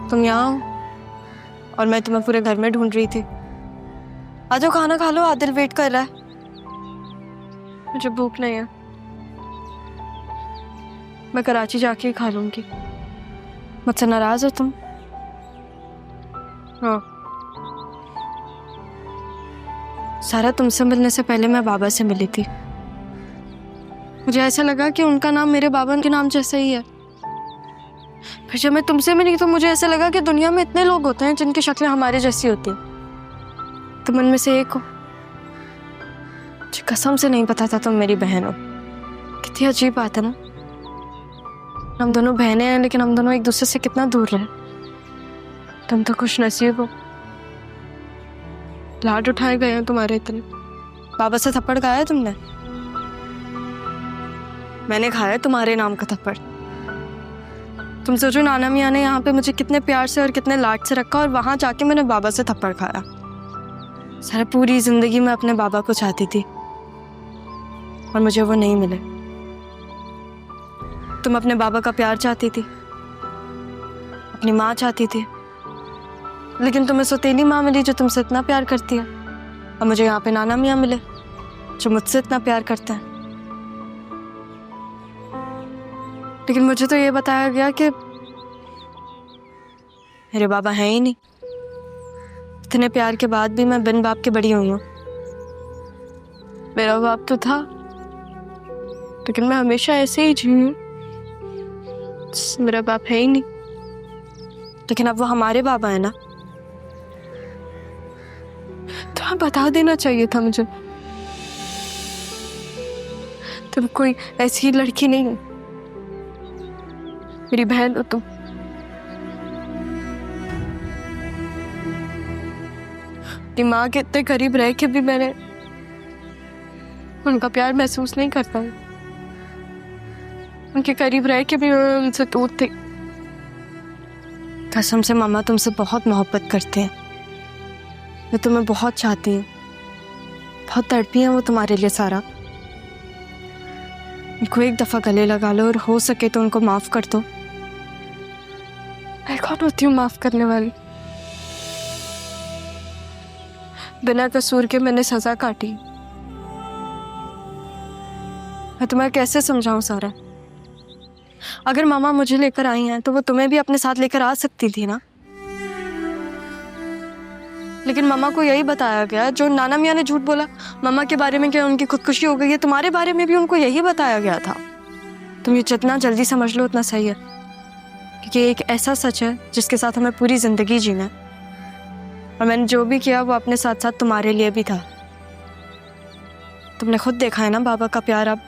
तुम यहाँ हो और मैं तुम्हें पूरे घर में ढूंढ रही थी। आ जाओ, खाना खा लो, आदिल वेट कर रहा है। मुझे भूख नहीं है, मैं कराची जाके ही खा लूंगी। मुझसे नाराज हो तुम? हाँ। सारा तुमसे मिलने से पहले मैं बाबा से मिली थी। मुझे ऐसा लगा कि उनका नाम मेरे बाबा के नाम जैसा ही है। फिर जब मैं तुमसे मिली तो मुझे ऐसा लगा कि दुनिया में इतने लोग होते हैं जिनकी शक्लें हमारे जैसी होती हैं। तुम उनमें से एक हो। मुझे कसम से नहीं पता था तुम मेरी बहन हो। कितनी अजीब बात है ना, हम दोनों बहनें हैं लेकिन हम दोनों एक दूसरे से कितना दूर रहे। तुम तो खुश नसीब हो, लाड उठाए गए हैं तुम्हारे इतने। बाबा से थप्पड़ खाया है तुमने? मैंने खाया तुम्हारे नाम का थप्पड़। तुम सोचो नाना मियाँ ने यहाँ पे मुझे कितने प्यार से और कितने लाड से रखा और वहां जाके मैंने बाबा से थप्पड़ खाया। सारा पूरी जिंदगी में अपने बाबा को चाहती थी और मुझे वो नहीं मिले। तुम अपने बाबा का प्यार चाहती थी, अपनी माँ चाहती थी, लेकिन तुम्हें सौतेली माँ मिली जो तुमसे इतना प्यार करती है, और मुझे यहाँ पे नाना मियाँ मिले जो मुझसे इतना प्यार करते हैं। लेकिन मुझे तो ये बताया गया कि मेरे बाबा हैं ही नहीं। इतने प्यार के बाद भी मैं बिन बाप के बड़ी हुई हूँ। मेरा बाप तो था, लेकिन मैं हमेशा ऐसे ही जी हूँ। मेरा बाप है ही नहीं, लेकिन अब वो हमारे बाबा है ना। तुम्हें बता देना चाहिए था मुझे। तुम कोई ऐसी लड़की नहीं हो, मेरी बहन हो तुम। अपनी माँ के इतने करीब रह के भी मैंने उनका प्यार महसूस नहीं कर पाया। उनके करीब रह के भी मैं उनसे दूर थी। कसम से मामा तुमसे बहुत मोहब्बत करते हैं, मैं तुम्हें बहुत चाहती हूँ। बहुत तड़पी हैं वो तुम्हारे लिए सारा। उनको एक दफा गले लगा लो और हो सके तो उनको माफ कर दो। मैं कौन होती हूँ माफ करने वाली? बिना कसूर के मैंने सजा काटी। मैं तुम्हें कैसे समझाऊं सारा? अगर मामा मुझे लेकर आई हैं तो वो तुम्हें भी अपने साथ लेकर आ सकती थी ना। लेकिन मामा को यही बताया गया जो नाना मियाँ ने झूठ बोला मामा के बारे में कि उनकी खुदकुशी हो गई है, तुम्हारे बारे में भी उनको यही बताया गया था। तुम ये जितना जल्दी समझ लो उतना सही है, क्योंकि एक ऐसा सच है जिसके साथ हमें पूरी जिंदगी जीना है। और मैंने जो भी किया वो अपने साथ साथ तुम्हारे लिए भी था। तुमने खुद देखा है ना बाबा का प्यार। अब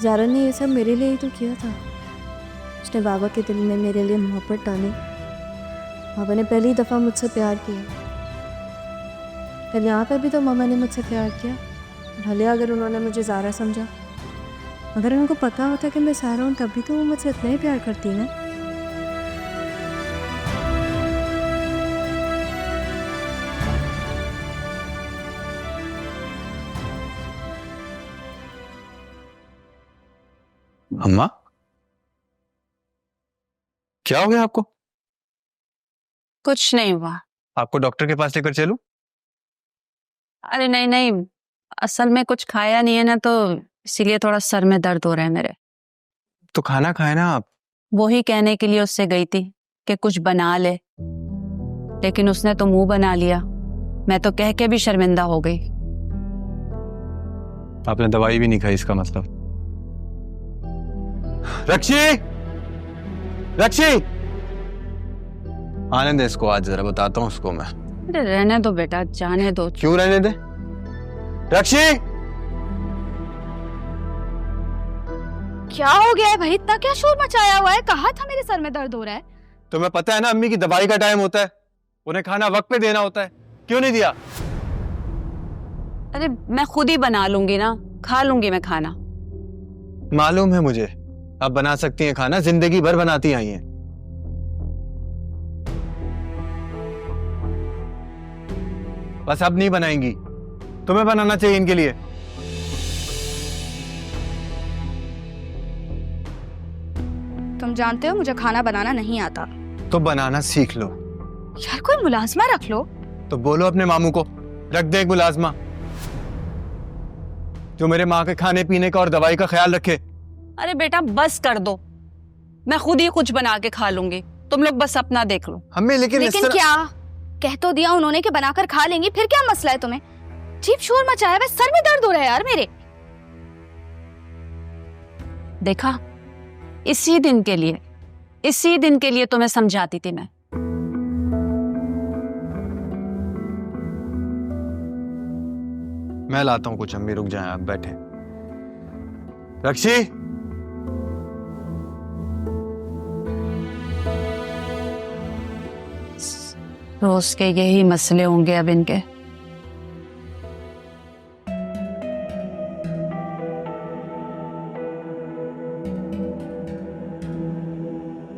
ज़ारा ने ये सब मेरे लिए ही तो किया था। उसने बाबा के दिल में मेरे लिए मोहब्बत डाली। बाबा ने पहली दफ़ा मुझसे प्यार किया। फिर यहाँ पे भी तो मामा ने मुझसे प्यार किया। भले अगर उन्होंने मुझे ज़ारा समझा, अगर उनको पता होता कि मैं सारा हूँ तभी तो वो मुझसे इतना ही प्यार करती ना। अम्मा, क्या हो गया आपको? कुछ नहीं हुआ। आपको डॉक्टर के पास लेकर चलूं? अरे नहीं नहीं, असल में कुछ खाया नहीं है ना, तो इसीलिए थोड़ा सर में दर्द हो रहा है मेरे। तो खाना खाए ना आप। वो ही कहने के लिए उससे गई थी कि कुछ बना ले, लेकिन उसने तो मुंह बना लिया। मैं तो कह के भी शर्मिंदा हो गई। आपने दवाई भी नहीं खाई इसका मतलब। रक्षी, रक्षी, आने दे इसको, आज जरा बताता हूँ उसको मैं। अरे रहने दो बेटा, जाने दो। क्यों रहने दे? रक्षी, क्या हो गया है भाई? इतना क्या शोर मचाया हुआ है? कहा था मेरे सर में दर्द हो रहा है। तुम्हें पता है ना अम्मी की दवाई का टाइम होता है, उन्हें खाना वक्त पे देना होता है, क्यों नहीं दिया? अरे मैं खुद ही बना लूंगी ना, खा लूंगी मैं खाना। मालूम है मुझे, अब बना सकती हैं खाना, जिंदगी भर बनाती आई हैं। बस अब नहीं बनाएंगी, तुम्हें बनाना चाहिए इनके लिए। तुम जानते हो मुझे खाना बनाना नहीं आता। तो बनाना सीख लो। यार कोई मुलाजमा रख लो। तो बोलो अपने मामू को रख दे एक मुलाजमा जो मेरे माँ के खाने पीने का और दवाई का ख्याल रखे। अरे बेटा बस कर दो, मैं खुद ही कुछ बना के खा लूंगी, तुम लोग बस अपना देख लो। हमें लेकिन क्या कह तो दिया उन्होंने कि बनाकर खा लेंगी, फिर क्या मसला है तुम्हें? जीप शोर मचाया है, सर में दर्द हो रहा है यार मेरे। देखा, इसी दिन के लिए तुम्हें समझाती थी मैं। मैं लाता हूँ कुछ, अम्मी रुक जाएं, आप बैठे। रक्षी, रोज के यही मसले होंगे अब इनके।